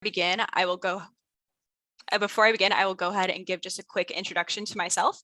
begin, I will go ahead and give just a quick introduction to myself.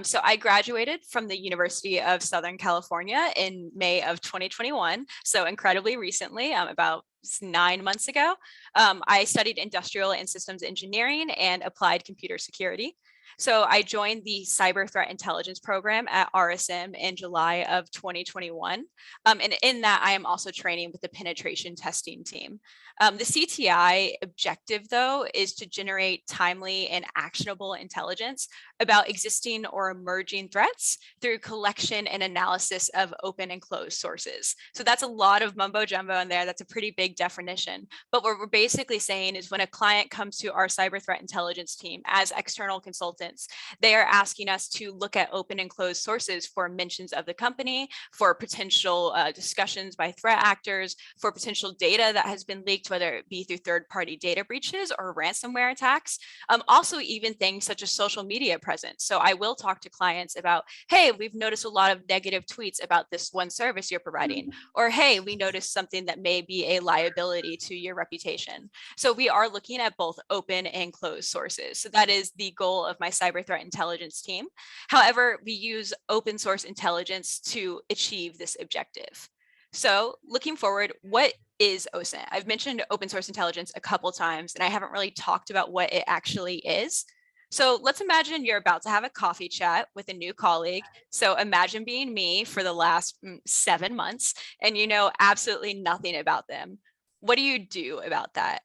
So I graduated from the University of Southern California in May of 2021, so incredibly recently, about 9 months ago. I studied industrial and systems engineering and applied computer security. So I joined the Cyber Threat Intelligence program at RSM in July of 2021. And in that, I am also training with the penetration testing team. The CTI objective, though, is to generate timely and actionable intelligence about existing or emerging threats through collection and analysis of open and closed sources. So that's a lot of mumbo jumbo in there. That's a pretty big definition. But what we're basically saying is when a client comes to our cyber threat intelligence team as external consultants, they are asking us to look at open and closed sources for mentions of the company, for potential discussions by threat actors, for potential data that has been leaked, whether it be through third-party data breaches or ransomware attacks. Also, even things such as social media presence. So I will talk to clients about, hey, we've noticed a lot of negative tweets about this one service you're providing, or hey, we noticed something that may be a liability to your reputation. So we are looking at both open and closed sources. So that is the goal of my cyber threat intelligence team. However, we use open source intelligence to achieve this objective. So looking forward, what is OSINT? I've mentioned open source intelligence a couple times, and I haven't really talked about what it actually is. So let's imagine you're about to have a coffee chat with a new colleague. So imagine being me for the last 7 months, and you know absolutely nothing about them. What do you do about that?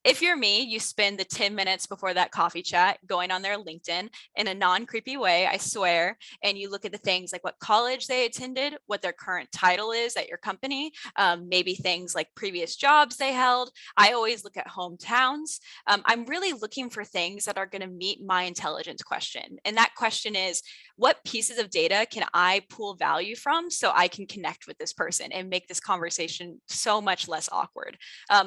If you're me, you spend the 10 minutes before that coffee chat going on their LinkedIn in a non-creepy way, I swear, and you look at the things like what college they attended, what their current title is at your company, maybe things like previous jobs they held. I always look at hometowns. I'm really looking for things that are going to meet my intelligence question. And that question is, what pieces of data can I pull value from so I can connect with this person and make this conversation so much less awkward?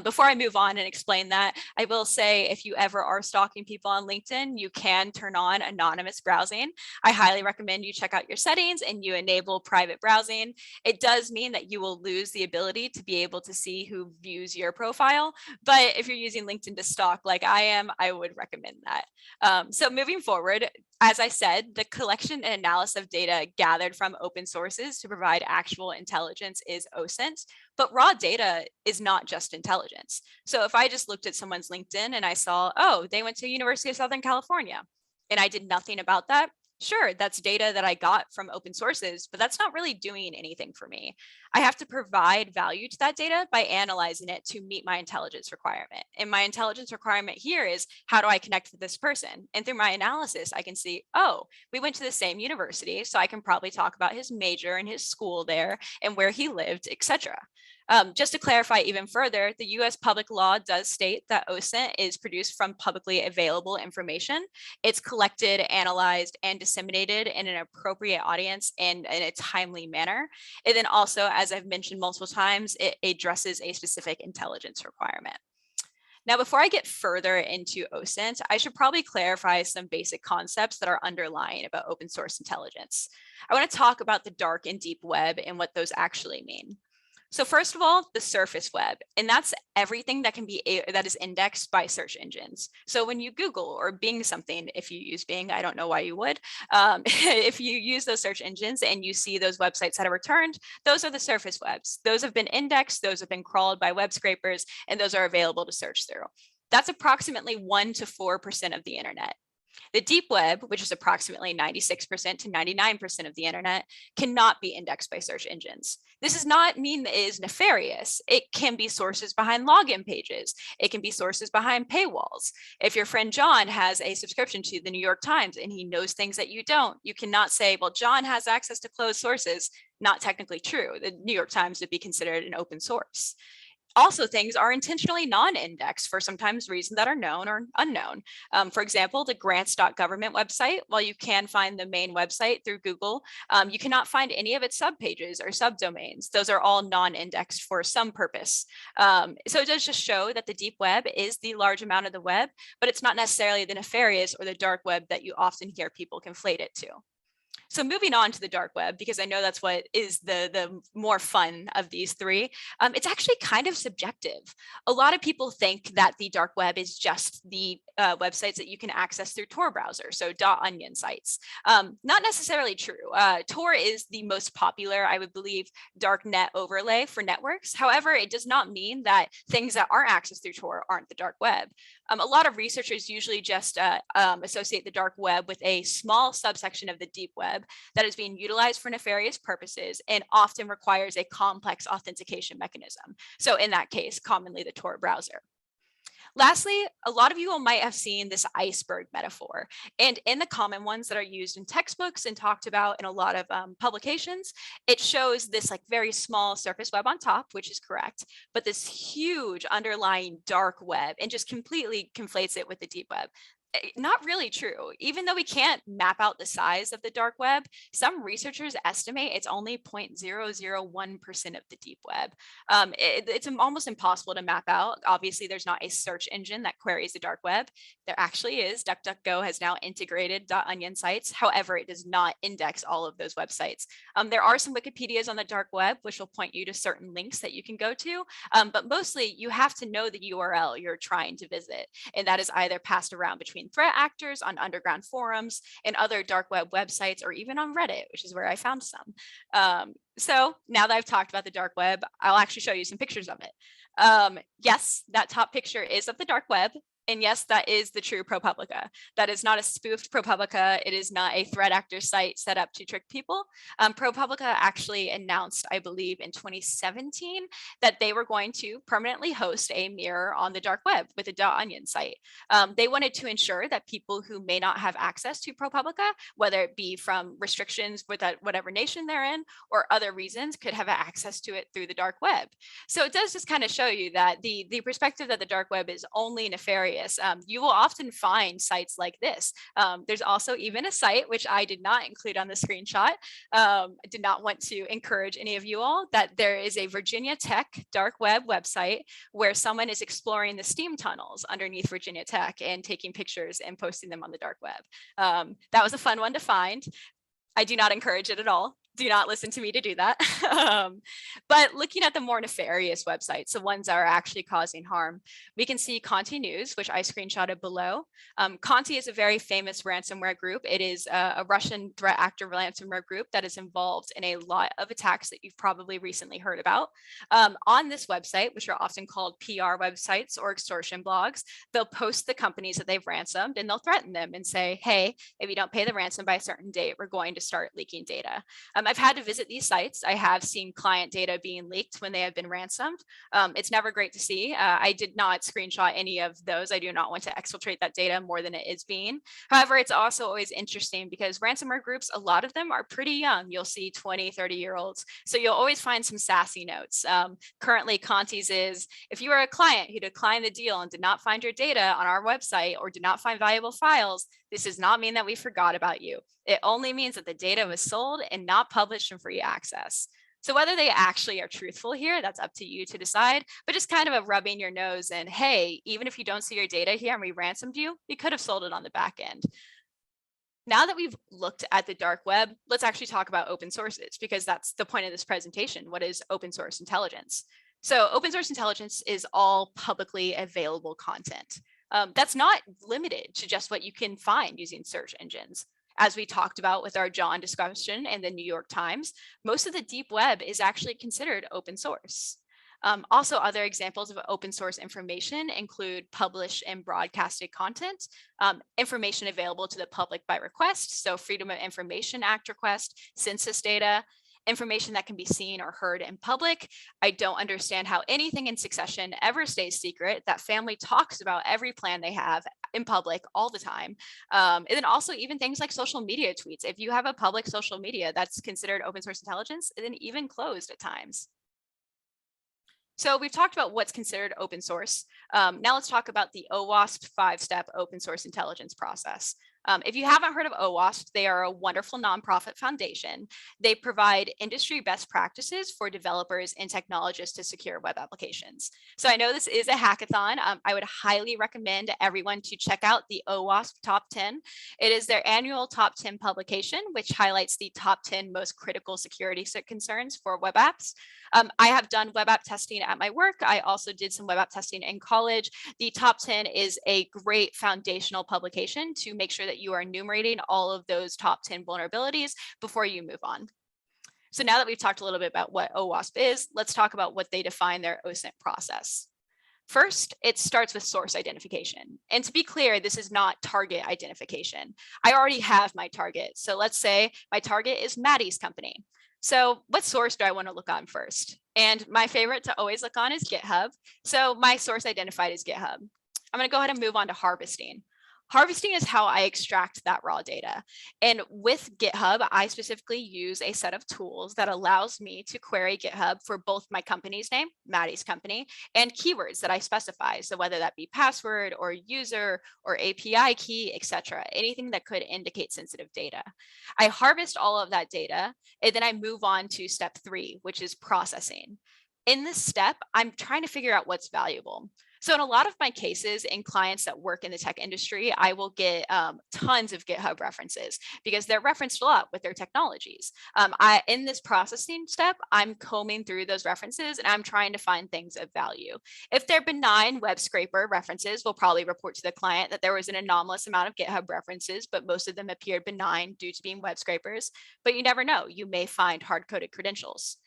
Before I move on and explain that, I will say if you ever are stalking people on LinkedIn, you can turn on anonymous browsing. I highly recommend you check out your settings and you enable private browsing. It does mean that you will lose the ability to be able to see who views your profile. But if you're using LinkedIn to stalk like I am, I would recommend that. So moving forward, as I said, the collection and analysis of data gathered from open sources to provide actual intelligence is OSINT, but raw data is not just intelligence. So if I just looked at someone's LinkedIn and I saw, oh, they went to University of Southern California, and I did nothing about that, sure, that's data that I got from open sources, but that's not really doing anything for me. I have to provide value to that data by analyzing it to meet my intelligence requirement. And my intelligence requirement here is, how do I connect with this person? And through my analysis, I can see, oh, we went to the same university, so I can probably talk about his major and his school there and where he lived, etc. Just to clarify even further, the US public law does state that OSINT is produced from publicly available information. It's collected, analyzed, and disseminated in an appropriate audience and in a timely manner. And then also, as I've mentioned multiple times, it addresses a specific intelligence requirement. Now, before I get further into OSINT, I should probably clarify some basic concepts that are underlying about open source intelligence. I want to talk about the dark and deep web and what those actually mean. So first of all, the surface web, and that's everything that that is indexed by search engines. So when you Google or Bing something, if you use Bing, I don't know why you would, if you use those search engines and you see those websites that are returned, those are the surface webs. Those have been indexed, those have been crawled by web scrapers, and those are available to search through. That's approximately 1 to 4% of the internet. The deep web, which is approximately 96% to 99% of the internet, cannot be indexed by search engines. This does not mean it is nefarious. It can be sources behind login pages. It can be sources behind paywalls. If your friend John has a subscription to the New York Times and he knows things that you don't, you cannot say, well, John has access to closed sources. Not technically true. The New York Times would be considered an open source. Also, things are intentionally non-indexed for sometimes reasons that are known or unknown. For example, the grants.government website, while you can find the main website through Google, you cannot find any of its subpages or subdomains. Those are all non-indexed for some purpose. So it does just show that the deep web is the large amount of the web, but it's not necessarily the nefarious or the dark web that you often hear people conflate it to. So moving on to the dark web, because I know that's what is the more fun of these three, it's actually kind of subjective. A lot of people think that the dark web is just the websites that you can access through Tor browser, so .onion sites. Not necessarily true. Tor is the most popular, I would believe, dark net overlay for networks. However, it does not mean that things that aren't accessed through Tor aren't the dark web. A lot of researchers usually just associate the dark web with a small subsection of the deep web that is being utilized for nefarious purposes and often requires a complex authentication mechanism. So in that case, commonly the Tor browser. Lastly, a lot of you all might have seen this iceberg metaphor. And in the common ones that are used in textbooks and talked about in a lot of publications, it shows this like very small surface web on top, which is correct, but this huge underlying dark web and just completely conflates it with the deep web. Not really true. Even though we can't map out the size of the dark web, some researchers estimate it's only 0.001% of the deep web. It's almost impossible to map out. Obviously, there's not a search engine that queries the dark web. There actually is. DuckDuckGo has now integrated .onion sites. However, it does not index all of those websites. There are some Wikipedias on the dark web, which will point you to certain links that you can go to. But mostly, you have to know the URL you're trying to visit. And that is either passed around between threat actors on underground forums and other dark web websites, or even on Reddit, which is where I found some. So now that I've talked about the dark web, I'll actually show you some pictures of it. Yes, that top picture is of the dark web. And yes, that is the true ProPublica. That is not a spoofed ProPublica. It is not a threat actor site set up to trick people. ProPublica actually announced, I believe, in 2017 that they were going to permanently host a mirror on the dark web with a .onion site. They wanted to ensure that people who may not have access to ProPublica, whether it be from restrictions with whatever nation they're in or other reasons, could have access to it through the dark web. So it does just kind of show you that the perspective that the dark web is only nefarious. You will often find sites like this. There's also even a site, which I did not include on the screenshot. I did not want to encourage any of you all, that there is a Virginia Tech dark web website where someone is exploring the steam tunnels underneath Virginia Tech and taking pictures and posting them on the dark web. That was a fun one to find. I do not encourage it at all. Do not listen to me to do that. But looking at the more nefarious websites, the ones that are actually causing harm, we can see Conti News, which I screenshotted below. Conti is a very famous ransomware group. It is a Russian threat actor ransomware group that is involved in a lot of attacks that you've probably recently heard about. On this website, which are often called PR websites or extortion blogs, they'll post the companies that they've ransomed and they'll threaten them and say, hey, if you don't pay the ransom by a certain date, we're going to start leaking data. I've had to visit these sites. I have seen client data being leaked when they have been ransomed. It's never great to see. I did not screenshot any of those. I do not want to exfiltrate that data more than it is being. However, it's also always interesting because ransomware groups, a lot of them are pretty young. You'll see 20, 30-year-olds. So you'll always find some sassy notes. Currently, Conti's is, if you are a client who declined the deal and did not find your data on our website or did not find valuable files, this does not mean that we forgot about you. It only means that the data was sold and not published in free access. So whether they actually are truthful here, that's up to you to decide, but just kind of a rubbing your nose and, hey, even if you don't see your data here and we ransomed you, we could have sold it on the back end. Now that we've looked at the dark web, let's actually talk about open sources, because that's the point of this presentation. What is open source intelligence? So open source intelligence is all publicly available content. That's not limited to just what you can find using search engines. As we talked about with our John discussion in the New York Times, most of the deep web is actually considered open source. Also, other examples of open source information include published and broadcasted content, information available to the public by request, so Freedom of Information Act request, census data, information that can be seen or heard in public. I don't understand how anything in Succession ever stays secret. That family talks about every plan they have in public all the time. And then also even things like social media tweets. If you have a public social media, that's considered open source intelligence, and then even closed at times. So we've talked about what's considered open source. Now let's talk about the OWASP 5-step open source intelligence process. If you haven't heard of OWASP, they are a wonderful nonprofit foundation. They provide industry best practices for developers and technologists to secure web applications. So I know this is a hackathon. I would highly recommend everyone to check out the OWASP Top 10. It is their annual Top 10 publication, which highlights the top 10 most critical security concerns for web apps. I have done web app testing at my work. I also did some web app testing in college. The Top 10 is a great foundational publication to make sure that you are enumerating all of those top 10 vulnerabilities before you move on. So now that we've talked a little bit about what OWASP is, let's talk about what they define their OSINT process. First, it starts with source identification. And to be clear, this is not target identification. I already have my target. So let's say my target is Maddie's company. So what source do I want to look on first? And my favorite to always look on is GitHub. So my source identified is GitHub. I'm going to go ahead and move on to harvesting. Harvesting is how I extract that raw data. And with GitHub, I specifically use a set of tools that allows me to query GitHub for both my company's name, Maddie's company, and keywords that I specify. So whether that be password or user or API key, etc., anything that could indicate sensitive data. I harvest all of that data, and then I move on to step 3, which is processing. In this step, I'm trying to figure out what's valuable. So in a lot of my cases in clients that work in the tech industry, I will get tons of GitHub references because they're referenced a lot with their technologies. In this processing step, I'm combing through those references and I'm trying to find things of value. If they're benign web scraper references, we'll probably report to the client that there was an anomalous amount of GitHub references, but most of them appeared benign due to being web scrapers. But you never know, you may find hard-coded credentials.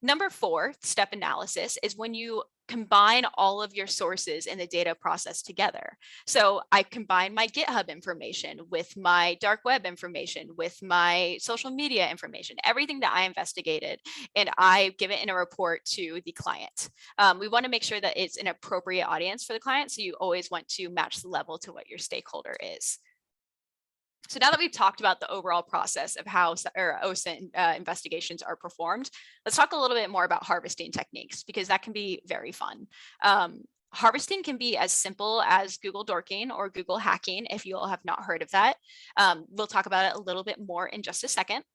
Number 4, step analysis, is when you combine all of your sources in the data process together. So I combine my GitHub information with my dark web information, with my social media information, everything that I investigated, and I give it in a report to the client. We want to make sure that it's an appropriate audience for the client. So you always want to match the level to what your stakeholder is. So now that we've talked about the overall process of how OSINT investigations are performed, let's talk a little bit more about harvesting techniques because that can be very fun. Harvesting can be as simple as Google dorking or Google hacking if you all have not heard of that. We'll talk about it a little bit more in just a second.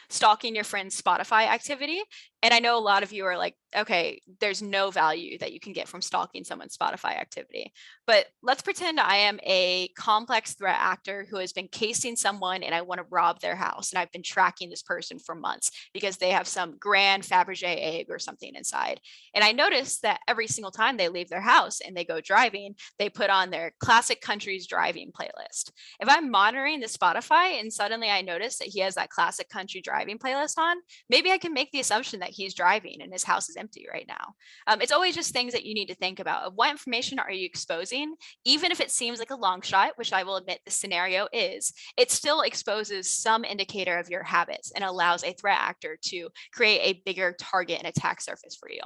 Stalking your friend's Spotify activity. And I know a lot of you are like, okay, there's no value that you can get from stalking someone's Spotify activity. But let's pretend I am a complex threat actor who has been casing someone and I want to rob their house. And I've been tracking this person for months because they have some grand Fabergé egg or something inside. And I notice that every single time they leave their house and they go driving, they put on their classic country's driving playlist. If I'm monitoring the Spotify and suddenly I notice that he has that classic country driving playlist on, maybe I can make the assumption that he's driving and his house is empty right now. It's always just things that you need to think about. Of what information are you exposing? Even if it seems like a long shot, which I will admit the scenario is, it still exposes some indicator of your habits and allows a threat actor to create a bigger target and attack surface for you.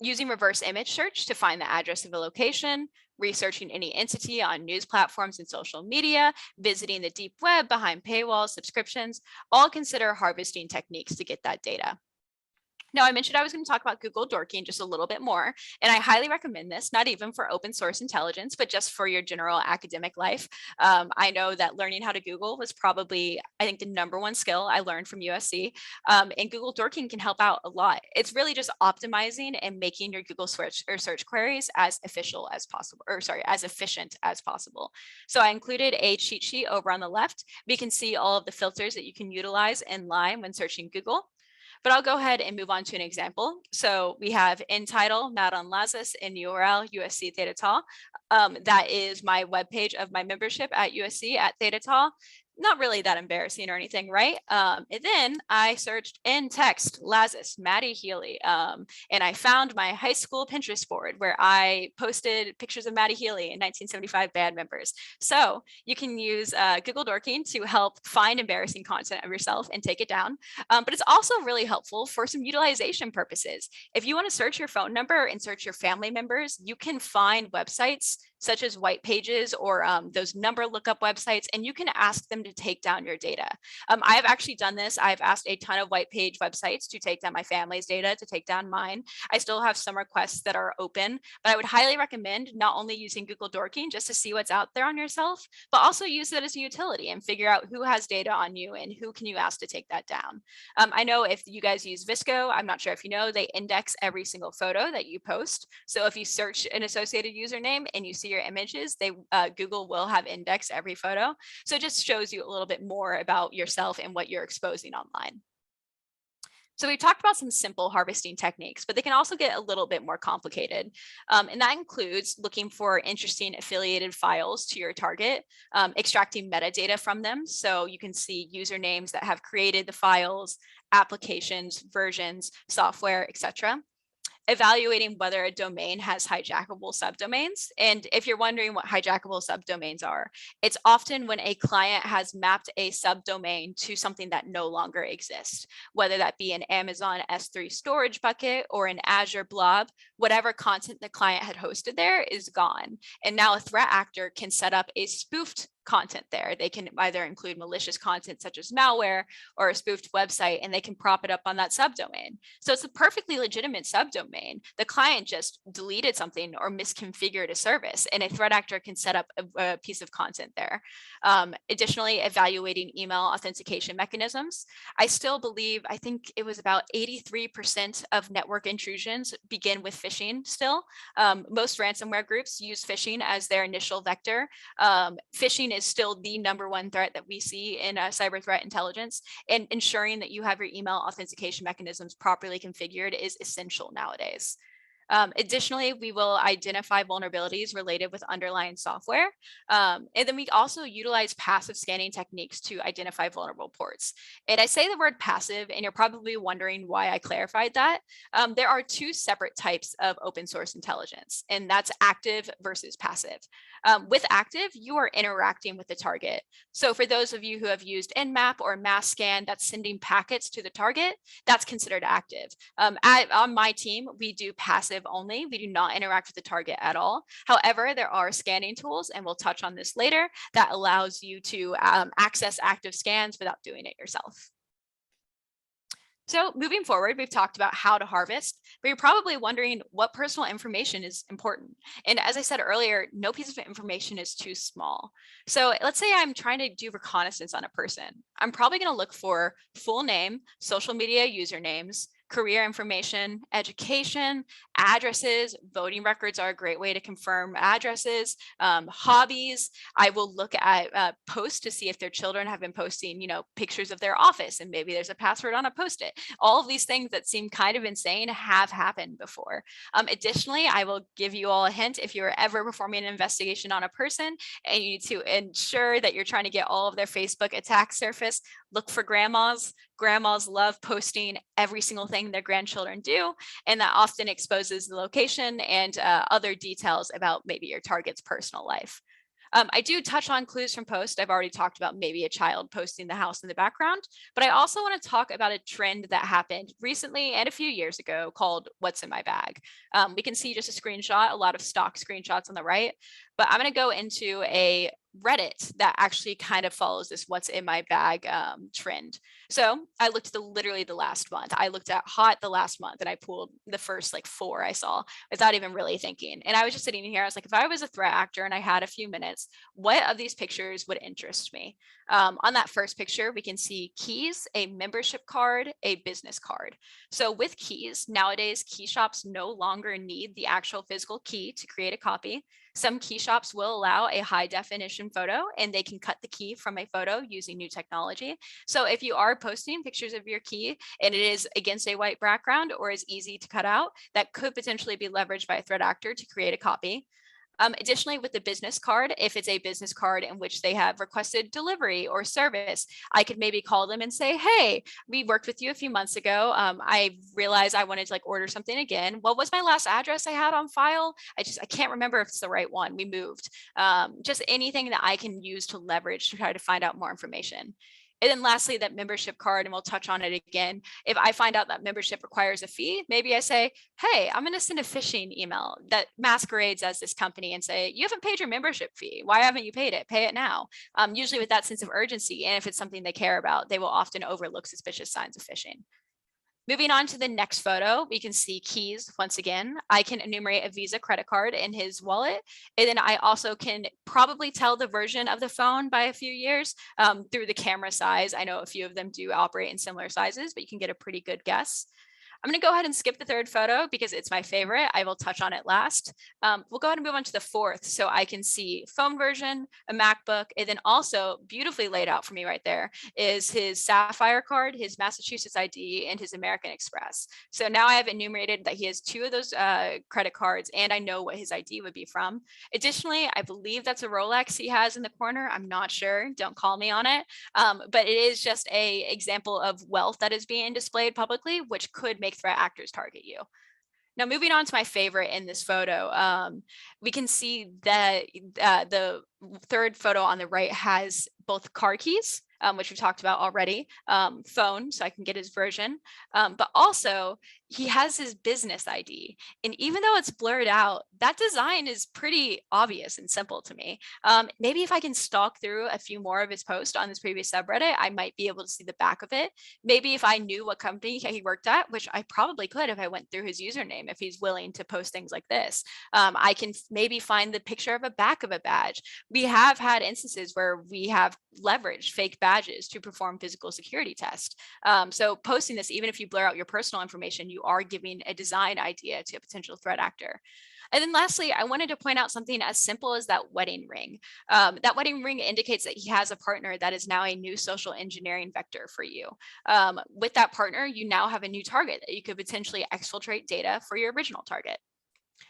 Using reverse image search to find the address of a location, researching any entity on news platforms and social media, visiting the deep web behind paywalls, subscriptions, all consider harvesting techniques to get that data. Now, I mentioned I was going to talk about Google dorking just a little bit more, and I highly recommend this, not even for open source intelligence, but just for your general academic life. I know that learning how to Google was probably, I think, the #1 skill I learned from USC, and Google dorking can help out a lot. It's really just optimizing and making your Google search queries as efficient as possible. So I included a cheat sheet over on the left. We can see all of the filters that you can utilize in line when searching Google. But I'll go ahead and move on to an example. So we have in title, Madon Lazis, in URL, USC Theta Tau. That is my webpage of my membership at USC at Theta Tau. Not really that embarrassing or anything, right? And then I searched in text, Lazis, Maddie Healy, and I found my high school Pinterest board where I posted pictures of Maddie Healy in 1975 band members. So you can use Google dorking to help find embarrassing content of yourself and take it down. But it's also really helpful for some utilization purposes. If you want to search your phone number and search your family members, you can find websites such as white pages or those number lookup websites, and you can ask them to take down your data. I've actually done this. I've asked a ton of white page websites to take down my family's data, to take down mine. I still have some requests that are open, but I would highly recommend not only using Google Dorking just to see what's out there on yourself, but also use it as a utility and figure out who has data on you and who can you ask to take that down. I know if you guys use Visco, I'm not sure if you know, they index every single photo that you post. So if you search an associated username and you see your images, Google will have indexed every photo. So it just shows you a little bit more about yourself and what you're exposing online. So we talked about some simple harvesting techniques, but they can also get a little bit more complicated. And that includes looking for interesting affiliated files to your target, extracting metadata from them. So you can see usernames that have created the files, applications, versions, software, etc. Evaluating whether a domain has hijackable subdomains. And if you're wondering what hijackable subdomains are, it's often when a client has mapped a subdomain to something that no longer exists, whether that be an Amazon S3 storage bucket or an Azure blob. Whatever content the client had hosted there is gone. And now a threat actor can set up a spoofed content there. They can either include malicious content such as malware or a spoofed website, and they can prop it up on that subdomain. So it's a perfectly legitimate subdomain. The client just deleted something or misconfigured a service, and a threat actor can set up a piece of content there. Additionally, evaluating email authentication mechanisms. I still believe, I think it was about 83% of network intrusions begin with phishing still. Most ransomware groups use phishing as their initial vector. Phishing is still the #1 threat that we see in cyber threat intelligence, and ensuring that you have your email authentication mechanisms properly configured is essential nowadays. Additionally, we will identify vulnerabilities related with underlying software. And then we also utilize passive scanning techniques to identify vulnerable ports. And I say the word passive, and you're probably wondering why I clarified that. There are two separate types of open source intelligence, and that's active versus passive. With active, you are interacting with the target. So for those of you who have used Nmap or mass scan that's sending packets to the target, that's considered active. On my team, we do passive only. We do not interact with the target at all. However, there are scanning tools, and we'll touch on this later, that allows you to access active scans without doing it yourself. So moving forward, we've talked about how to harvest, but you're probably wondering what personal information is important. And as I said earlier, no piece of information is too small. So let's say I'm trying to do reconnaissance on a person. I'm probably going to look for full name, social media usernames, career information, education, addresses. Voting records are a great way to confirm addresses, hobbies. I will look at posts to see if their children have been posting, pictures of their office, and maybe there's a password on a Post-it. All of these things that seem kind of insane have happened before. Additionally, I will give you all a hint. If you're ever performing an investigation on a person and you need to ensure that you're trying to get all of their Facebook attack surface, look for grandmas. Grandmas love posting every single thing their grandchildren do, and that often exposes the location and other details about maybe your target's personal life. I do touch on clues from posts. I've already talked about maybe a child posting the house in the background, but I also want to talk about a trend that happened recently and a few years ago called "What's in my bag." We can see just a screenshot, a lot of stock screenshots on the right, but I'm going to go into a Reddit that actually kind of follows this "what's in my bag" trend. So I looked at literally the last month. I looked at hot the last month, and I pulled the first 4 I saw without even really thinking. And I was just sitting here. I was like, if I was a threat actor and I had a few minutes, what of these pictures would interest me? On that first picture, we can see keys, a membership card, a business card. So with keys, nowadays, key shops no longer need the actual physical key to create a copy. Some key shops will allow a high definition photo, and they can cut the key from a photo using new technology. So if you are posting pictures of your key and it is against a white background or is easy to cut out, that could potentially be leveraged by a threat actor to create a copy. Additionally, with the business card, if it's a business card in which they have requested delivery or service, I could maybe call them and say, hey, we worked with you a few months ago. I realized I wanted to order something again. What was my last address I had on file? I can't remember if it's the right one. We moved. Just anything that I can use to leverage to try to find out more information. And then lastly, that membership card, and we'll touch on it again. If I find out that membership requires a fee, maybe I say, hey, I'm going to send a phishing email that masquerades as this company and say, you haven't paid your membership fee. Why haven't you paid it? Pay it now. Usually with that sense of urgency. And if it's something they care about, they will often overlook suspicious signs of phishing. Moving on to the next photo, we can see keys. Once again, I can enumerate a Visa credit card in his wallet. And then I also can probably tell the version of the phone by a few years through the camera size. I know a few of them do operate in similar sizes, but you can get a pretty good guess. I'm going to go ahead and skip the third photo because it's my favorite. I will touch on it last. We'll go ahead and move on to the fourth. So I can see phone version, a MacBook, and then also beautifully laid out for me right there is his Sapphire card, his Massachusetts ID, and his American Express. So now I have enumerated that he has two of those credit cards, and I know what his ID would be from. Additionally, I believe that's a Rolex he has in the corner. I'm not sure. Don't call me on it. But it is just an example of wealth that is being displayed publicly, which could make threat actors target you. Now, moving on to my favorite in this photo, we can see that the third photo on the right has both car keys, which we talked about already, phone, so I can get his version, but also he has his business ID. And even though it's blurred out, that design is pretty obvious and simple to me. Maybe if I can stalk through a few more of his posts on this previous subreddit, I might be able to see the back of it. Maybe if I knew what company he worked at, which I probably could if I went through his username, if he's willing to post things like this, I can maybe find the picture of a back of a badge. We have had instances where we have leveraged fake badges to perform physical security tests. So posting this, even if you blur out your personal information, you are giving a design idea to a potential threat actor. And then lastly, I wanted to point out something as simple as that wedding ring. That wedding ring indicates that he has a partner that is now a new social engineering vector for you. With that partner, you now have a new target that you could potentially exfiltrate data for your original target.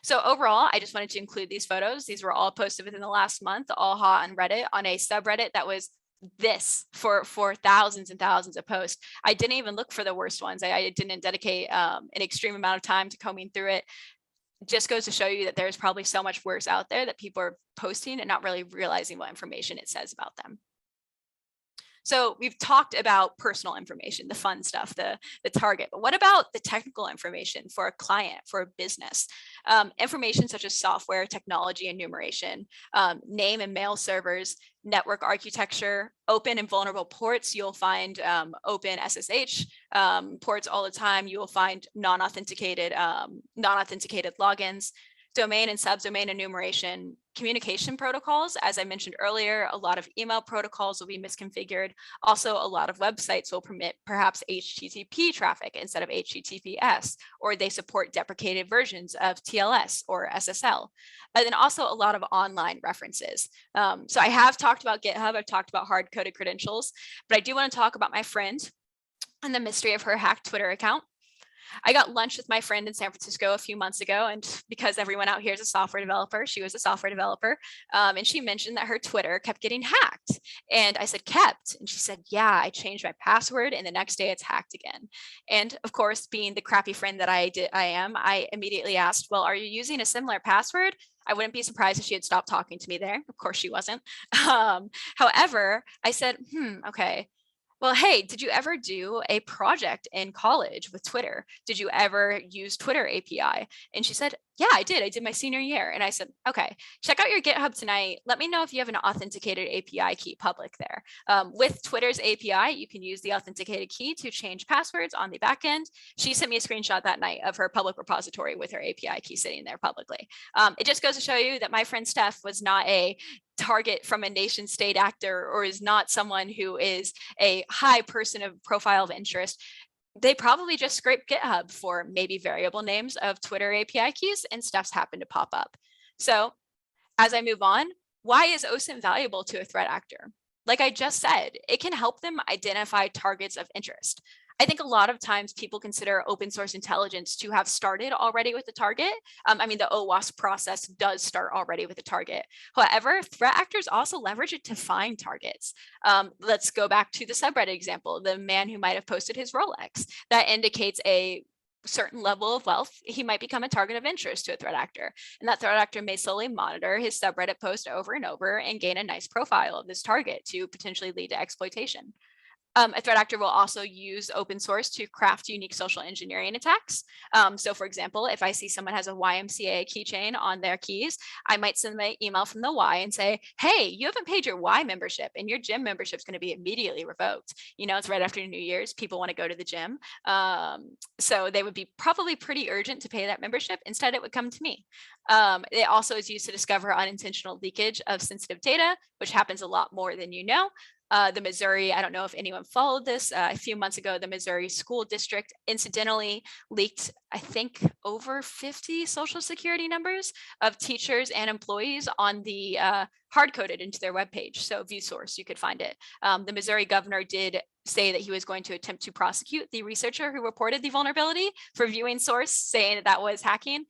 So overall, I just wanted to include these photos. These were all posted within the last month, all hot on Reddit, on a subreddit that was this for thousands and thousands of posts. I didn't even look for the worst ones. I didn't dedicate an extreme amount of time to combing through it. Just goes to show you that there's probably so much worse out there that people are posting and not really realizing what information it says about them. So we've talked about personal information, the fun stuff, the target, but what about the technical information for a client, for a business? Information such as software, technology, enumeration, name and mail servers, network architecture, open and vulnerable ports. You'll find open SSH ports all the time. You will find non-authenticated logins, domain and subdomain enumeration, communication protocols. As I mentioned earlier, a lot of email protocols will be misconfigured. Also, a lot of websites will permit perhaps HTTP traffic instead of HTTPS, or they support deprecated versions of TLS or SSL. And then also a lot of online references. So I have talked about GitHub, I've talked about hard-coded credentials, but I do want to talk about my friend and the mystery of her hacked Twitter account. I got lunch with my friend in San Francisco a few months ago, and because everyone out here is a software developer, she was a software developer, and she mentioned that her Twitter kept getting hacked. And I said, kept? And she said, yeah, I changed my password, and the next day it's hacked again. And of course, being the crappy friend that I am, I immediately asked, well, are you using a similar password? I wouldn't be surprised if she had stopped talking to me there. Of course she wasn't. However, I said, okay. Well, hey, did you ever do a project in college with Twitter? Did you ever use Twitter API? And she said, yeah, I did. I did my senior year. And I said, okay, check out your GitHub tonight. Let me know if you have an authenticated API key public there. With Twitter's API, you can use the authenticated key to change passwords on the back end. She sent me a screenshot that night of her public repository with her API key sitting there publicly. It just goes to show you that my friend Steph was not a target from a nation state actor, or is not someone who is a high person of profile of interest. They probably just scraped GitHub for maybe variable names of Twitter API keys, and stuff's happened to pop up. So as I move on, why is OSINT valuable to a threat actor? Like I just said, it can help them identify targets of interest. I think a lot of times people consider open source intelligence to have started already with the target. I mean, the OWASP process does start already with a target. However, threat actors also leverage it to find targets. Let's go back to the subreddit example, the man who might have posted his Rolex. That indicates a certain level of wealth. He might become a target of interest to a threat actor. And that threat actor may slowly monitor his subreddit post over and over and gain a nice profile of this target to potentially lead to exploitation. A threat actor will also use open source to craft unique social engineering attacks. So for example, if I see someone has a YMCA keychain on their keys, I might send them an email from the Y and say, hey, you haven't paid your Y membership and your gym membership is going to be immediately revoked. You know, it's right after New Year's. People want to go to the gym. So they would be probably pretty urgent to pay that membership. Instead, it would come to me. It also is used to discover unintentional leakage of sensitive data, which happens a lot more than you know. The Missouri, I don't know if anyone followed this, a few months ago, the Missouri school district incidentally leaked, I think, over 50 social security numbers of teachers and employees on the hard-coded into their webpage. So view source, you could find it. The Missouri governor did say that he was going to attempt to prosecute the researcher who reported the vulnerability for viewing source, saying that that was hacking.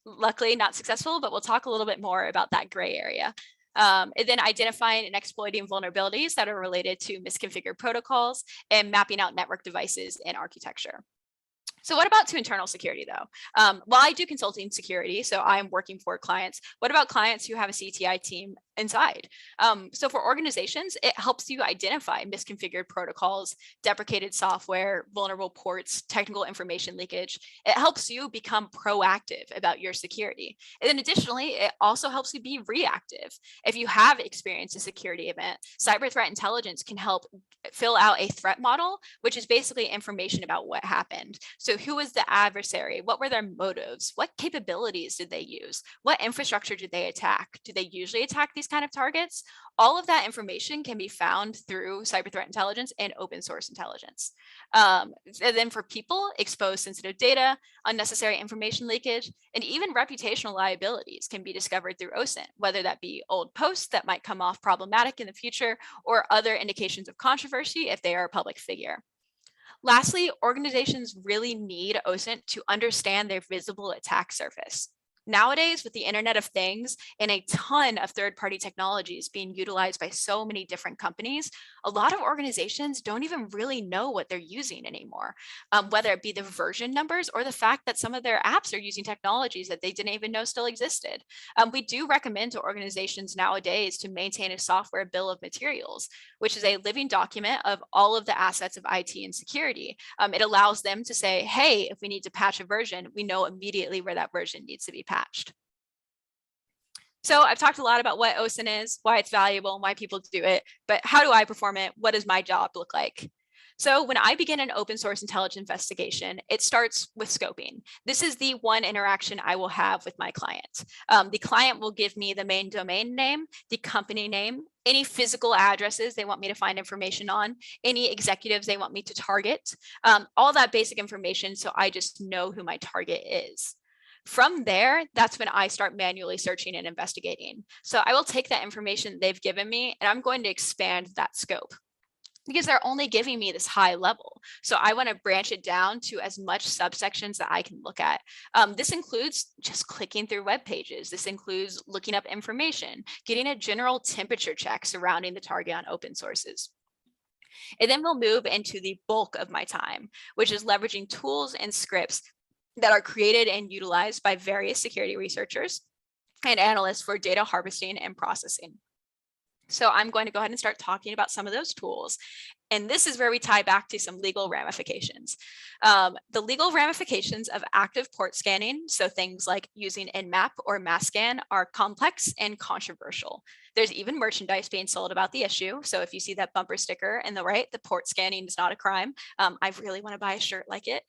Luckily, not successful, but we'll talk a little bit more about that gray area. And then identifying and exploiting vulnerabilities that are related to misconfigured protocols and mapping out network devices and architecture. So what about to internal security though? Well, I do consulting security, so I'm working for clients. What about clients who have a CTI team inside? So for organizations, it helps you identify misconfigured protocols, deprecated software, vulnerable ports, technical information leakage. It helps you become proactive about your security. And then additionally, it also helps you be reactive. If you have experienced a security event, cyber threat intelligence can help fill out a threat model, which is basically information about what happened. So who was the adversary? What were their motives? What capabilities did they use? What infrastructure did they attack? Do they usually attack these kind of targets? All of that information can be found through cyber threat intelligence and open source intelligence. And then for people, expose sensitive data, unnecessary information leakage, and even reputational liabilities can be discovered through OSINT, whether that be old posts that might come off problematic in the future or other indications of controversy if they are a public figure. Lastly, organizations really need OSINT to understand their visible attack surface. Nowadays, with the Internet of Things and a ton of third-party technologies being utilized by so many different companies, a lot of organizations don't even really know what they're using anymore, whether it be the version numbers or the fact that some of their apps are using technologies that they didn't even know still existed. We do recommend to organizations nowadays to maintain a software bill of materials, which is a living document of all of the assets of IT and security. It allows them to say, hey, if we need to patch a version, we know immediately where that version needs to be patched. So I've talked a lot about what OSINT is, why it's valuable, and why people do it, but how do I perform it? What does my job look like? So when I begin an open source intelligence investigation, it starts with scoping. This is the one interaction I will have with my client. The client will give me the main domain name, the company name, any physical addresses they want me to find information on, any executives they want me to target, all that basic information so I just know who my target is. From there, that's when I start manually searching and investigating. So I will take that information they've given me and I'm going to expand that scope because they're only giving me this high level. So I want to branch it down to as much subsections that I can look at. This includes just clicking through web pages. This includes looking up information, getting a general temperature check surrounding the target on open sources. And then we'll move into the bulk of my time, which is leveraging tools and scripts that are created and utilized by various security researchers and analysts for data harvesting and processing. So I'm going to go ahead and start talking about some of those tools. And this is where we tie back to some legal ramifications. The legal ramifications of active port scanning, so things like using Nmap or mass scan, are complex and controversial. There's even merchandise being sold about the issue. So if you see that bumper sticker in the right, the port scanning is not a crime. I really want to buy a shirt like it.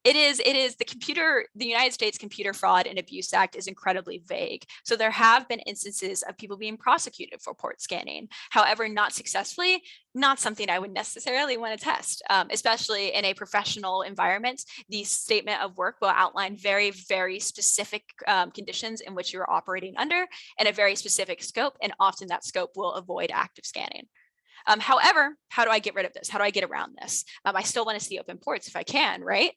It is the United States Computer Fraud and Abuse Act is incredibly vague. So there have been instances of people being prosecuted for port scanning. However, not successfully, not something I would necessarily want to test, especially in a professional environment. The statement of work will outline very, very specific conditions in which you're operating under and a very specific scope, and often that scope will avoid active scanning. However, how do I get rid of this? How do I get around this? I still want to see open ports if I can, right?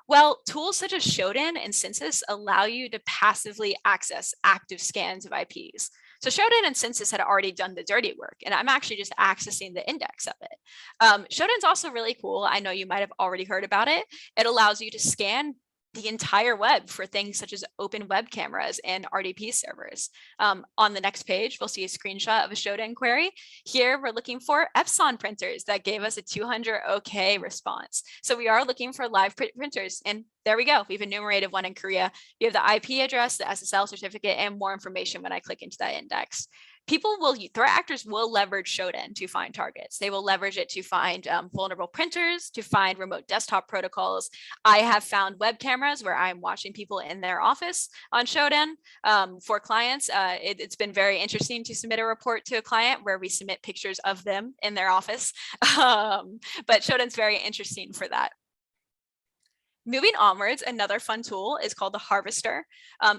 Well, tools such as Shodan and Census allow you to passively access active scans of IPs. So Shodan and Census had already done the dirty work, and I'm actually just accessing the index of it. Shodan's also really cool. I know you might have already heard about it. It allows you to scan the entire web for things such as open web cameras and RDP servers. On the next page, we'll see a screenshot of a Shodan query. Here, we're looking for Epson printers that gave us a 200 OK response. So we are looking for live printers. And there we go. We've enumerated one in Korea. You have the IP address, the SSL certificate, and more information when I click into that index. Threat actors will leverage Shodan to find targets. They will leverage it to find vulnerable printers, to find remote desktop protocols. I have found web cameras where I'm watching people in their office on Shodan for clients. It's been very interesting to submit a report to a client where we submit pictures of them in their office. But Shodan's very interesting for that. Moving onwards, another fun tool is called the Harvester.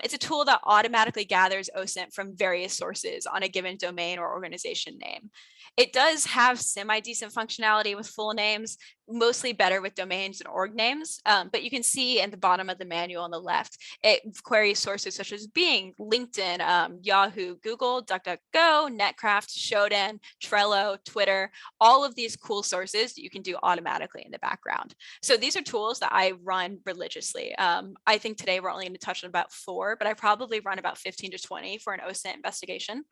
It's a tool that automatically gathers OSINT from various sources on a given domain or organization name. It does have semi-decent functionality with full names, mostly better with domains and org names, but you can see at the bottom of the manual on the left, it queries sources such as Bing, LinkedIn, Yahoo, Google, DuckDuckGo, Netcraft, Shodan, Trello, Twitter, all of these cool sources that you can do automatically in the background. So these are tools that I run religiously. I think today we're only going to touch on about 4, but I probably run about 15 to 20 for an OSINT investigation.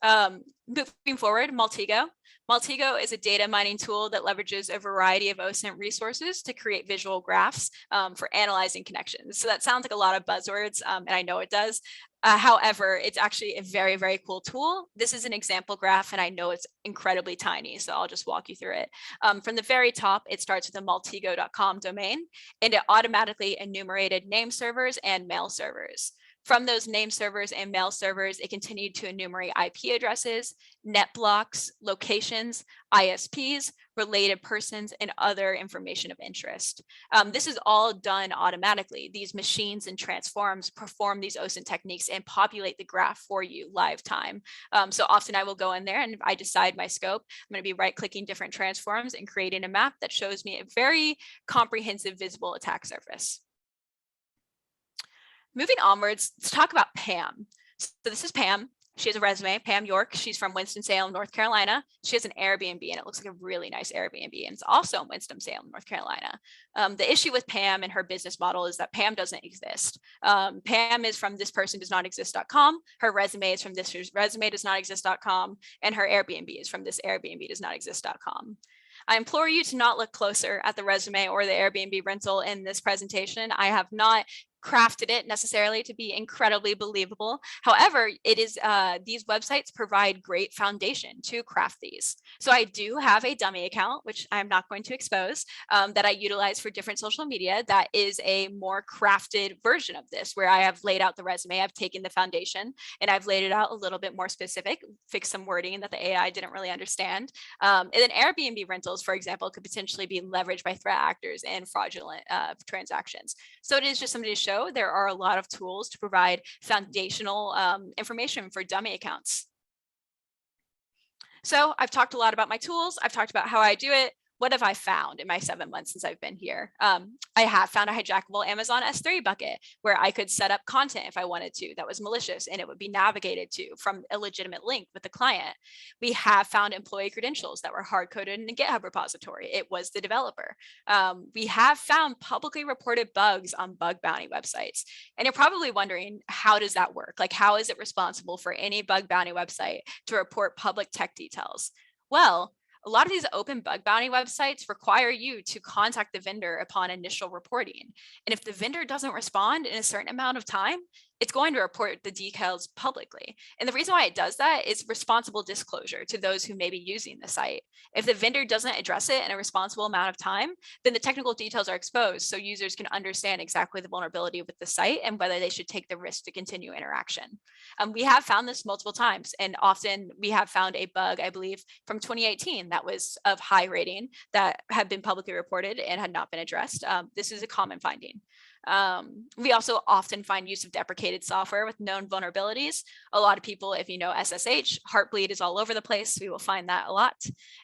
Moving forward, Maltego. Maltego is a data mining tool that leverages a variety of OSINT resources to create visual graphs for analyzing connections. So that sounds like a lot of buzzwords, and I know it does. However, it's actually a very, very cool tool. This is an example graph, and I know it's incredibly tiny, so I'll just walk you through it. From the very top, it starts with a maltego.com domain, and it automatically enumerated name servers and mail servers. From those name servers and mail servers, it continued to enumerate IP addresses, net blocks, locations, ISPs, related persons, and other information of interest. This is all done automatically. These machines and transforms perform these OSINT techniques and populate the graph for you live time. So often I will go in there and if I decide my scope, I'm going to be right-clicking different transforms and creating a map that shows me a very comprehensive visible attack surface. Moving onwards, let's talk about Pam. So this is Pam. She has a resume, Pam York. She's from Winston-Salem, North Carolina. She has an Airbnb, and it looks like a really nice Airbnb, and it's also in Winston-Salem, North Carolina. The issue with Pam and her business model is that Pam doesn't exist. Pam is from thispersondoesnotexist.com. Her resume is from this resume does not exist.com, and her Airbnb is from this Airbnb does not exist.com. I implore you to not look closer at the resume or the Airbnb rental in this presentation. I have not crafted it necessarily to be incredibly believable. However, it is these websites provide great foundation to craft these. So I do have a dummy account, which I'm not going to expose, that I utilize for different social media. That is a more crafted version of this, where I have laid out the resume, I've taken the foundation, and I've laid it out a little bit more specific, fixed some wording that the AI didn't really understand. And then Airbnb rentals, for example, could potentially be leveraged by threat actors and fraudulent transactions. So it is just something to show there are a lot of tools to provide foundational information for dummy accounts. So I've talked a lot about my tools. I've talked about how I do it. What have I found in my 7 months since I've been here? I have found a hijackable Amazon S3 bucket where I could set up content if I wanted to that was malicious and it would be navigated to from a legitimate link with the client. We have found employee credentials that were hard-coded in a GitHub repository. It was the developer. We have found publicly reported bugs on bug bounty websites. And you're probably wondering, how does that work? Like, how is it responsible for any bug bounty website to report public tech details? Well, a lot of these open bug bounty websites require you to contact the vendor upon initial reporting. And if the vendor doesn't respond in a certain amount of time, it's going to report the details publicly. And the reason why it does that is responsible disclosure to those who may be using the site. If the vendor doesn't address it in a responsible amount of time, then the technical details are exposed so users can understand exactly the vulnerability with the site and whether they should take the risk to continue interaction. We have found this multiple times, and often we have found a bug, I believe, from 2018 that was of high rating that had been publicly reported and had not been addressed. This is a common finding. We also often find use of deprecated software with known vulnerabilities. A lot of people, if you know SSH, Heartbleed is all over the place. We will find that a lot.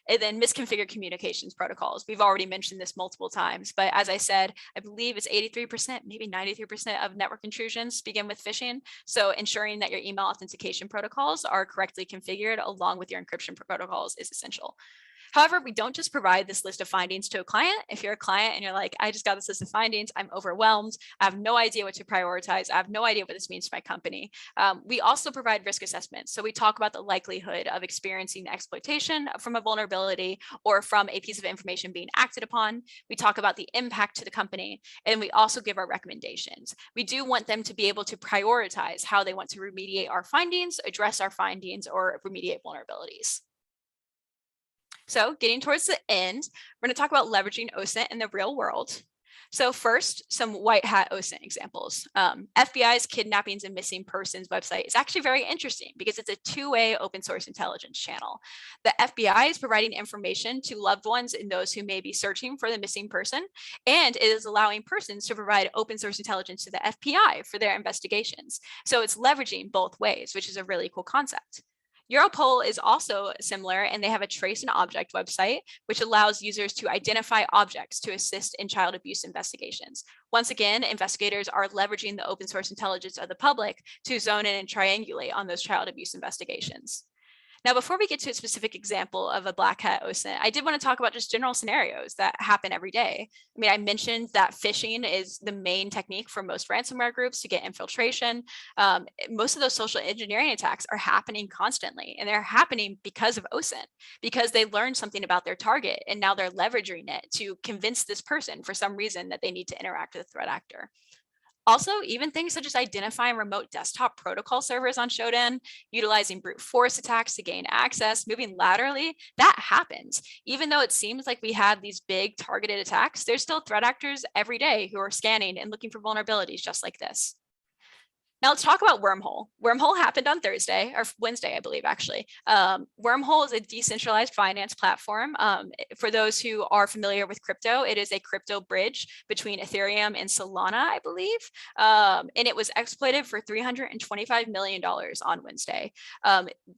And then misconfigured communications protocols. We've already mentioned this multiple times, but as I said, I believe it's 83%, maybe 93% of network intrusions begin with phishing. So ensuring that your email authentication protocols are correctly configured along with your encryption protocols is essential. However, we don't just provide this list of findings to a client. If you're a client and you're like, I just got this list of findings, I'm overwhelmed, I have no idea what to prioritize, I have no idea what this means for my company. We also provide risk assessments. So we talk about the likelihood of experiencing exploitation from a vulnerability or from a piece of information being acted upon. We talk about the impact to the company, and we also give our recommendations. We do want them to be able to prioritize how they want to remediate our findings, address our findings, or remediate vulnerabilities. So getting towards the end, we're going to talk about leveraging OSINT in the real world. So first, some white hat OSINT examples. FBI's kidnappings and missing persons website is actually very interesting because it's a two-way open source intelligence channel. The FBI is providing information to loved ones and those who may be searching for the missing person, and it is allowing persons to provide open source intelligence to the FBI for their investigations. So it's leveraging both ways, which is a really cool concept. Europol is also similar, and they have a trace and object website, which allows users to identify objects to assist in child abuse investigations. Once again, investigators are leveraging the open source intelligence of the public to zone in and triangulate on those child abuse investigations. Now, before we get to a specific example of a black hat OSINT, I did want to talk about just general scenarios that happen every day. I mean, I mentioned that phishing is the main technique for most ransomware groups to get infiltration. Most of those social engineering attacks are happening constantly, and they're happening because of OSINT, because they learned something about their target, and now they're leveraging it to convince this person for some reason that they need to interact with a threat actor. Also, even things such as identifying remote desktop protocol servers on Shodan, utilizing brute force attacks to gain access, moving laterally, that happens. Even though it seems like we have these big targeted attacks, there's still threat actors every day who are scanning and looking for vulnerabilities just like this. Now let's talk about Wormhole. Wormhole happened on Thursday or Wednesday, I believe, actually. Wormhole is a decentralized finance platform. For those who are familiar with crypto, it is a crypto bridge between Ethereum and Solana, I believe. And it was exploited for $325 million on Wednesday.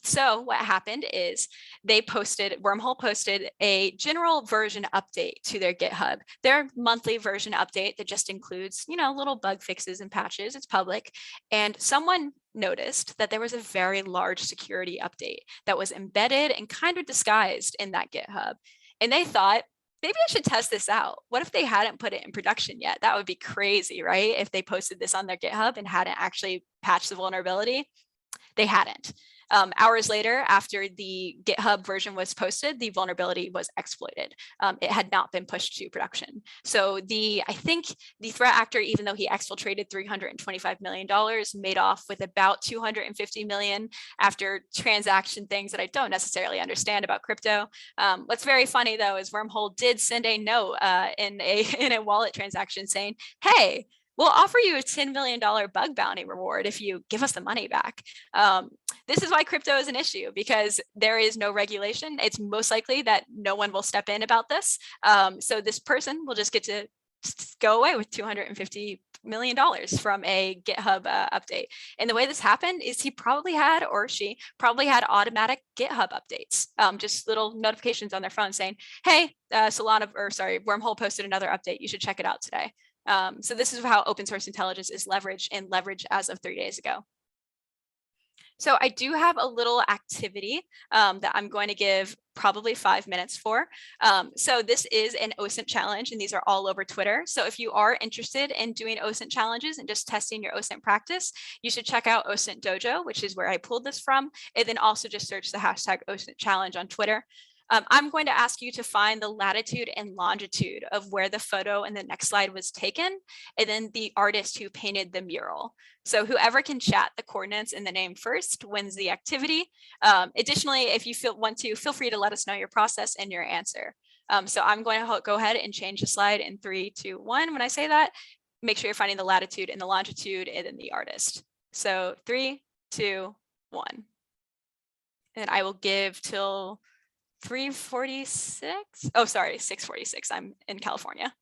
So what happened is Wormhole posted a general version update to their GitHub, their monthly version update that just includes, little bug fixes and patches. It's public. And someone noticed that there was a very large security update that was embedded and kind of disguised in that GitHub. And they thought, maybe I should test this out. What if they hadn't put it in production yet? That would be crazy, right? If they posted this on their GitHub and hadn't actually patched the vulnerability. They hadn't. Hours later, after the GitHub version was posted, the vulnerability was exploited. It had not been pushed to production. So I think the threat actor, even though he exfiltrated $325 million, made off with about $250 million after transaction things that I don't necessarily understand about crypto. What's very funny though is Wormhole did send a note in a wallet transaction saying, hey, we'll offer you a $10 million bug bounty reward if you give us the money back. This is why crypto is an issue, because there is no regulation. It's most likely that no one will step in about this. So this person will just get to go away with $250 million from a GitHub update. And the way this happened is she probably had automatic GitHub updates, just little notifications on their phone saying, hey, Wormhole posted another update. You should check it out today. So this is how open source intelligence is leveraged as of 3 days ago. So I do have a little activity that I'm going to give probably 5 minutes for. So this is an OSINT challenge, and these are all over Twitter. So if you are interested in doing OSINT challenges and just testing your OSINT practice, you should check out OSINT Dojo, which is where I pulled this from, and then also just search the hashtag OSINT challenge on Twitter. I'm going to ask you to find the latitude and longitude of where the photo in the next slide was taken, and then the artist who painted the mural. So whoever can chat the coordinates and the name first wins the activity. Additionally, if you want to, feel free to let us know your process and your answer. So I'm going to go ahead and change the slide in 3, 2, 1. When I say that, make sure you're finding the latitude and the longitude and then the artist. So 3, 2, 1. And I will give till 3:46. Oh, sorry, 6:46. I'm in California.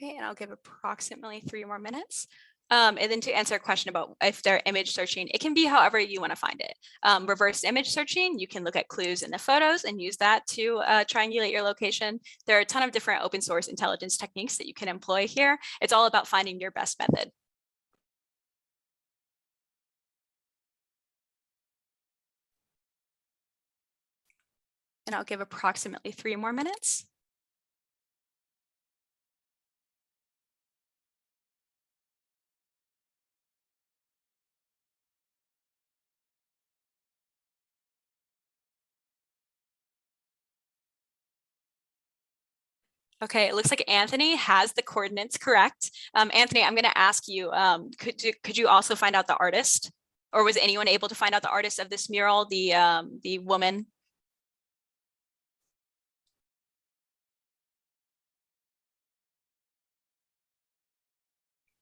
Okay, and I'll give approximately 3 more minutes. And then to answer a question about if they're image searching, it can be however you want to find it. Reverse image searching, you can look at clues in the photos and use that to triangulate your location. There are a ton of different open source intelligence techniques that you can employ here. It's all about finding your best method. And I'll give approximately 3 more minutes. Okay, it looks like Anthony has the coordinates correct. Anthony, I'm going to ask you, could you also find out the artist? Or was anyone able to find out the artist of this mural, the woman?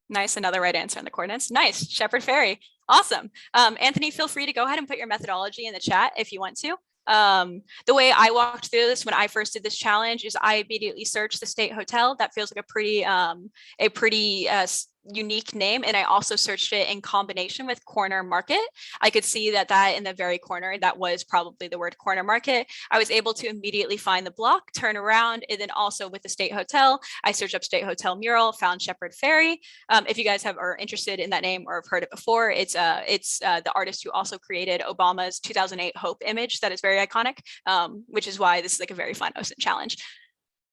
Nice, another right answer on the coordinates. Nice, Shepard Fairey. Awesome. Anthony, feel free to go ahead and put your methodology in the chat if you want to. The way I walked through this when I first did this challenge is I immediately searched the State Hotel. That feels like a pretty unique name. And I also searched it in combination with corner market. I could see that in the very corner, that was probably the word corner market. I was able to immediately find the block, turn around, and then also with the State Hotel, I searched up State Hotel mural, found Shepard Fairey. If you guys are interested in that name or have heard it before, it's the artist who also created Obama's 2008 Hope image that is very iconic, which is why this is like a very fun OSINT challenge.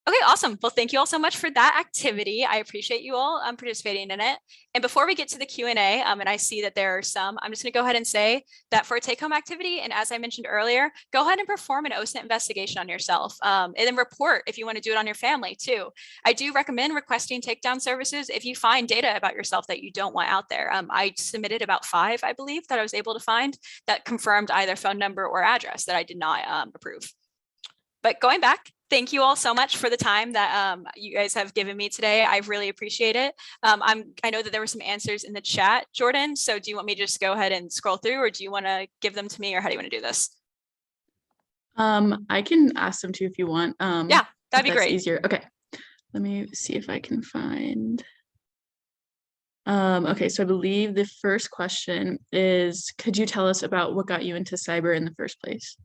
Okay, awesome. Well, thank you all so much for that activity. I appreciate you all participating in it. And before we get to the Q&A, and I see that there are some, I'm just going to go ahead and say that for a take-home activity, and as I mentioned earlier, go ahead and perform an OSINT investigation on yourself, and then report if you want to do it on your family too. I do recommend requesting takedown services if you find data about yourself that you don't want out there. I submitted about 5, I believe, that I was able to find that confirmed either phone number or address that I did not approve. But going back, thank you all so much for the time that you guys have given me today. I really appreciate it. I know that there were some answers in the chat, Jordan. So do you want me to just go ahead and scroll through, or do you want to give them to me, or how do you want to do this? I can ask them to if you want. Yeah, that'd be great. Easier. Okay. Let me see if I can find. Okay, so I believe the first question is, could you tell us about what got you into cyber in the first place?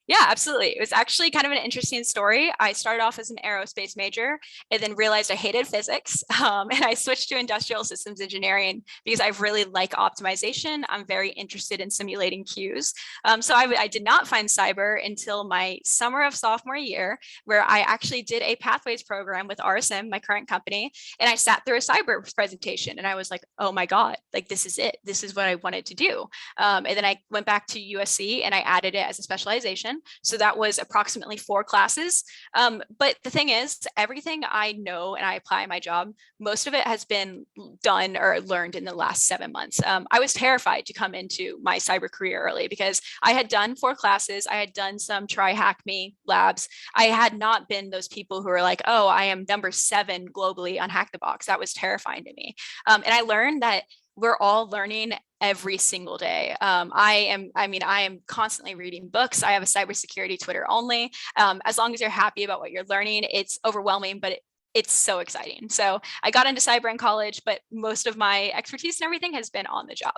Yeah, absolutely. It was actually kind of an interesting story. I started off as an aerospace major and then realized I hated physics. And I switched to industrial systems engineering because I really like optimization. I'm very interested in simulating queues. So I did not find cyber until my summer of sophomore year, where I actually did a pathways program with RSM, my current company. And I sat through a cyber presentation and I was like, oh my God, like this is it. This is what I wanted to do. And then I went back to USC and I added it as a specialization. So that was approximately 4 classes. But the thing is, everything I know and I apply in my job, most of it has been done or learned in the last 7 months. I was terrified to come into my cyber career early because I had done 4 classes. I had done some try hack me labs. I had not been those people who are like, oh, I am number 7 globally on Hack the Box. That was terrifying to me. And I learned that we're all learning every single day. I am constantly reading books. I have a cybersecurity Twitter only. As long as you're happy about what you're learning, it's overwhelming, but it's so exciting. So I got into cyber in college, but most of my expertise and everything has been on the job.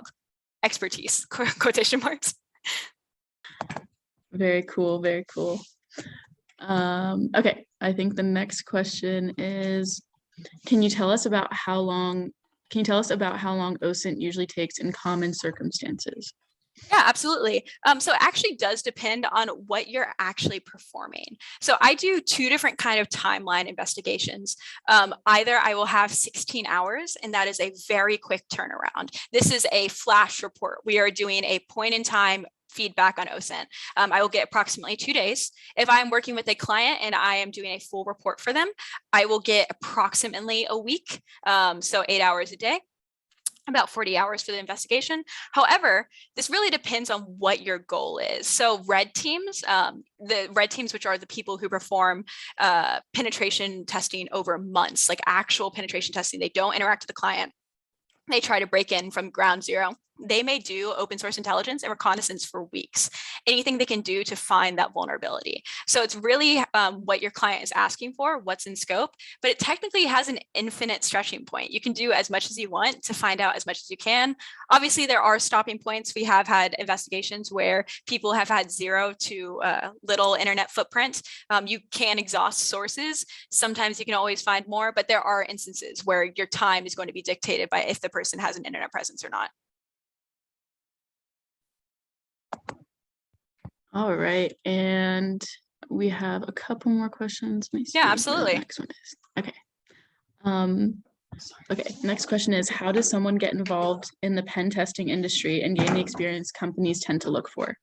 Expertise, quotation marks. Very cool, very cool. Okay, I think the next question is, can you tell us about how long OSINT usually takes in common circumstances? Yeah, absolutely. So it actually does depend on what you're actually performing. So I do 2 different kind of timeline investigations. Either I will have 16 hours, and that is a very quick turnaround. This is a flash report. We are doing a point in time feedback on OSINT. I will get approximately 2 days. If I'm working with a client and I am doing a full report for them, I will get approximately a week, so 8 hours a day, about 40 hours for the investigation. However, this really depends on what your goal is. So red teams, which are the people who perform penetration testing over months, like actual penetration testing, they don't interact with the client. They try to break in from ground zero. they may do open source intelligence and reconnaissance for weeks, anything they can do to find that vulnerability. So it's really what your client is asking for, what's in scope, but it technically has an infinite stretching point. You can do as much as you want to find out as much as you can. Obviously, there are stopping points. We have had investigations where people have had zero to little internet footprint. You can exhaust sources. Sometimes you can always find more, but there are instances where your time is going to be dictated by if the person has an internet presence or not. All right, and we have a couple more questions. Let me see Yeah, where the absolutely. next one is. Okay. Okay, next question is, how does someone get involved in the pen testing industry and gain the experience companies tend to look for?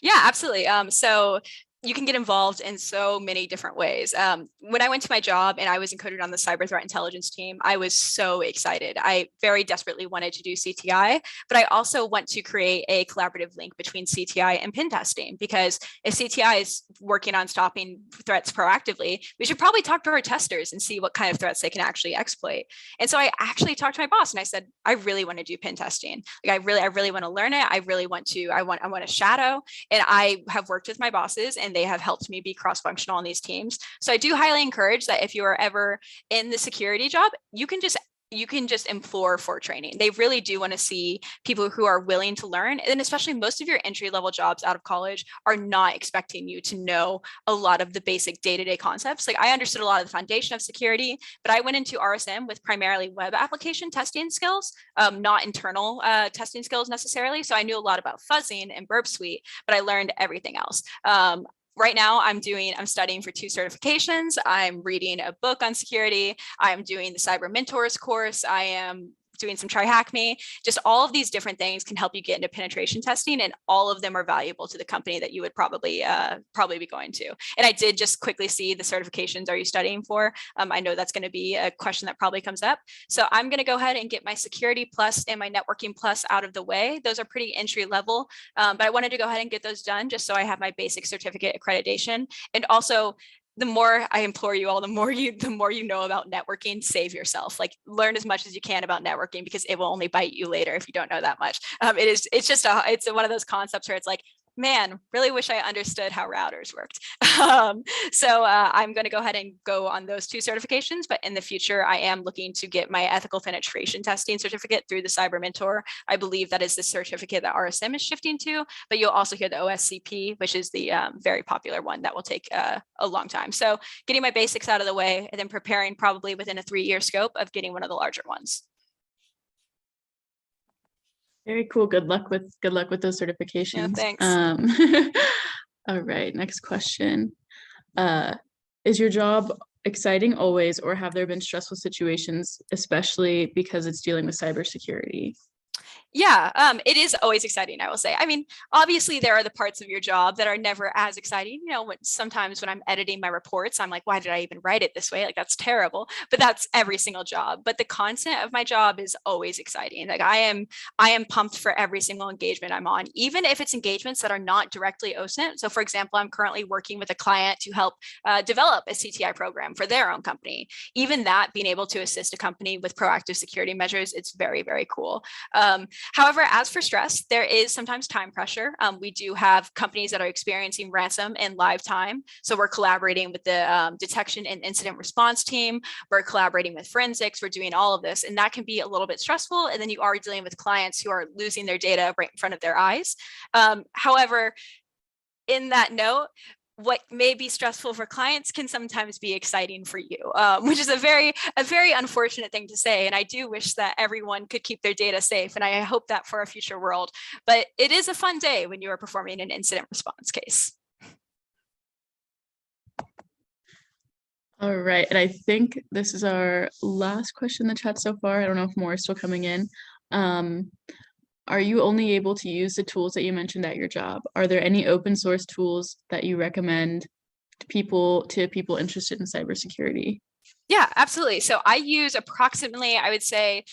Yeah, absolutely. So you can get involved in so many different ways. When I went to my job and I was included on the cyber threat intelligence team, I was so excited. I very desperately wanted to do CTI, but I also want to create a collaborative link between CTI and pen testing, because if CTI is working on stopping threats proactively, we should probably talk to our testers and see what kind of threats they can actually exploit. And so I actually talked to my boss and I said, I really want to do pen testing. Like I really want to learn it. I want to shadow. And I have worked with my bosses and they have helped me be cross-functional on these teams. So I do highly encourage that if you are ever in the security job, you can just implore for training. They really do want to see people who are willing to learn. And especially most of your entry-level jobs out of college are not expecting you to know a lot of the basic day-to-day concepts. Like I understood a lot of the foundation of security, but I went into RSM with primarily web application testing skills, not internal testing skills necessarily. So I knew a lot about fuzzing and Burp Suite, but I learned everything else. Right now I'm studying for 2 certifications. I'm reading a book on security. I'm doing the Cyber Mentors course. I am doing some Try Hack Me. Just all of these different things can help you get into penetration testing, and all of them are valuable to the company that you would probably be going to. And I did just quickly see the certifications are you studying for? I know that's going to be a question that probably comes up. So I'm going to go ahead and get my Security Plus and my Networking Plus out of the way. Those are pretty entry level, but I wanted to go ahead and get those done just so I have my basic certificate accreditation. And also, the more I implore you all, the more you know about networking, save yourself. Like learn as much as you can about networking, because it will only bite you later if you don't know that much. It's one of those concepts where it's like, man, really wish I understood how routers worked. So I'm going to go ahead and go on those 2 certifications, but in the future, I am looking to get my ethical penetration testing certificate through the Cyber Mentor. I believe that is the certificate that RSM is shifting to, but you'll also hear the OSCP, which is the very popular one that will take a long time. So getting my basics out of the way and then preparing probably within a 3-year scope of getting one of the larger ones. Very cool. Good luck with those certifications. Yeah, thanks. All right, next question. Is your job exciting always, or have there been stressful situations, especially because it's dealing with cybersecurity? Yeah, it is always exciting, I will say. I mean, obviously there are the parts of your job that are never as exciting. You know, sometimes when I'm editing my reports, I'm like, why did I even write it this way? Like, that's terrible. But that's every single job. But the content of my job is always exciting. Like I am pumped for every single engagement I'm on, even if it's engagements that are not directly OSINT. So for example, I'm currently working with a client to help develop a CTI program for their own company. Even that, being able to assist a company with proactive security measures, it's very, very cool. However, as for stress, there is sometimes time pressure. We do have companies that are experiencing ransom in live time. So we're collaborating with the detection and incident response team. We're collaborating with forensics. We're doing all of this. And that can be a little bit stressful. And then you are dealing with clients who are losing their data right in front of their eyes. However, in that note, what may be stressful for clients can sometimes be exciting for you, which is a very unfortunate thing to say. And I do wish that everyone could keep their data safe. And I hope that for a future world. But it is a fun day when you are performing an incident response case. All right, and I think this is our last question in the chat so far. I don't know if more is still coming in. Are you only able to use the tools that you mentioned at your job? Are there any open source tools that you recommend to people interested in cybersecurity? Yeah, absolutely. So I use approximately, I would say,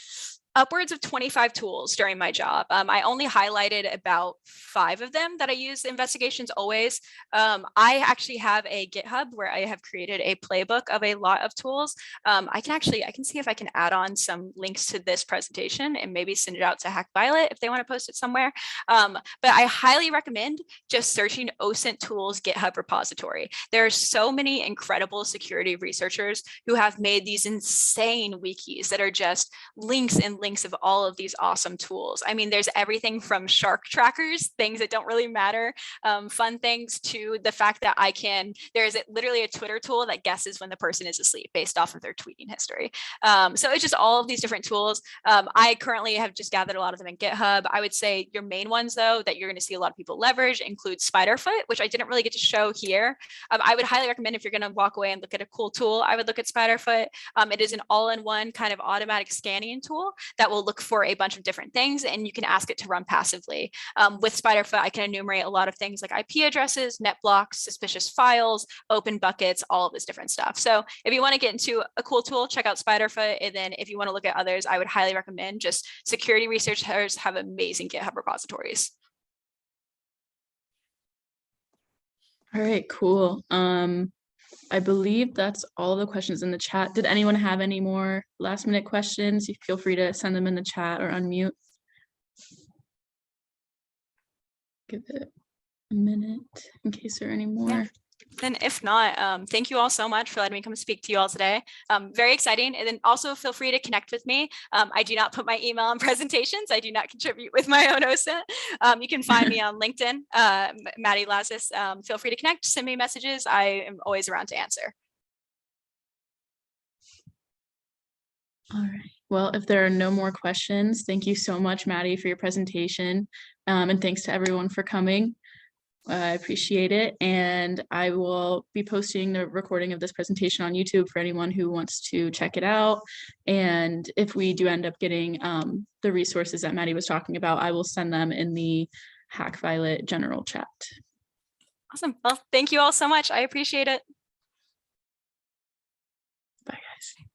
Upwards of 25 tools during my job. I only highlighted about 5 of them that I use in investigations always. I actually have a GitHub where I have created a playbook of a lot of tools. I can see if I can add on some links to this presentation and maybe send it out to Hack Violet if they want to post it somewhere. But I highly recommend just searching OSINT tools GitHub repository. There are so many incredible security researchers who have made these insane wikis that are just links and links of all of these awesome tools. I mean, there's everything from shark trackers, things that don't really matter, fun things, to the fact that there's literally a Twitter tool that guesses when the person is asleep based off of their tweeting history. So it's just all of these different tools. I currently have just gathered a lot of them in GitHub. I would say your main ones, though, that you're going to see a lot of people leverage include Spiderfoot, which I didn't really get to show here. I would highly recommend, if you're going to walk away and look at a cool tool, I would look at Spiderfoot. It is an all-in-one kind of automatic scanning tool that will look for a bunch of different things, and you can ask it to run passively. With Spiderfoot, I can enumerate a lot of things like IP addresses, net blocks, suspicious files, open buckets, all of this different stuff. So if you want to get into a cool tool, check out Spiderfoot. And then if you want to look at others, I would highly recommend just security researchers have amazing GitHub repositories. All right, cool. I believe that's all the questions in the chat. Did anyone have any more last minute questions? You feel free to send them in the chat or unmute. Give it a minute in case there are any more. Yeah. Then if not, thank you all so much for letting me come speak to you all today. Very exciting. And then also feel free to connect with me. I do not put my email on presentations. I do not contribute with my own OSINT. You can find me on LinkedIn, Maddie Lazis. Feel free to connect, send me messages. I am always around to answer. All right. Well, if there are no more questions, thank you so much, Maddie, for your presentation. And thanks to everyone for coming. I appreciate it. And I will be posting the recording of this presentation on YouTube for anyone who wants to check it out. And if we do end up getting the resources that Maddie was talking about, I will send them in the Hack Violet general chat. Awesome. Well, thank you all so much. I appreciate it. Bye, guys.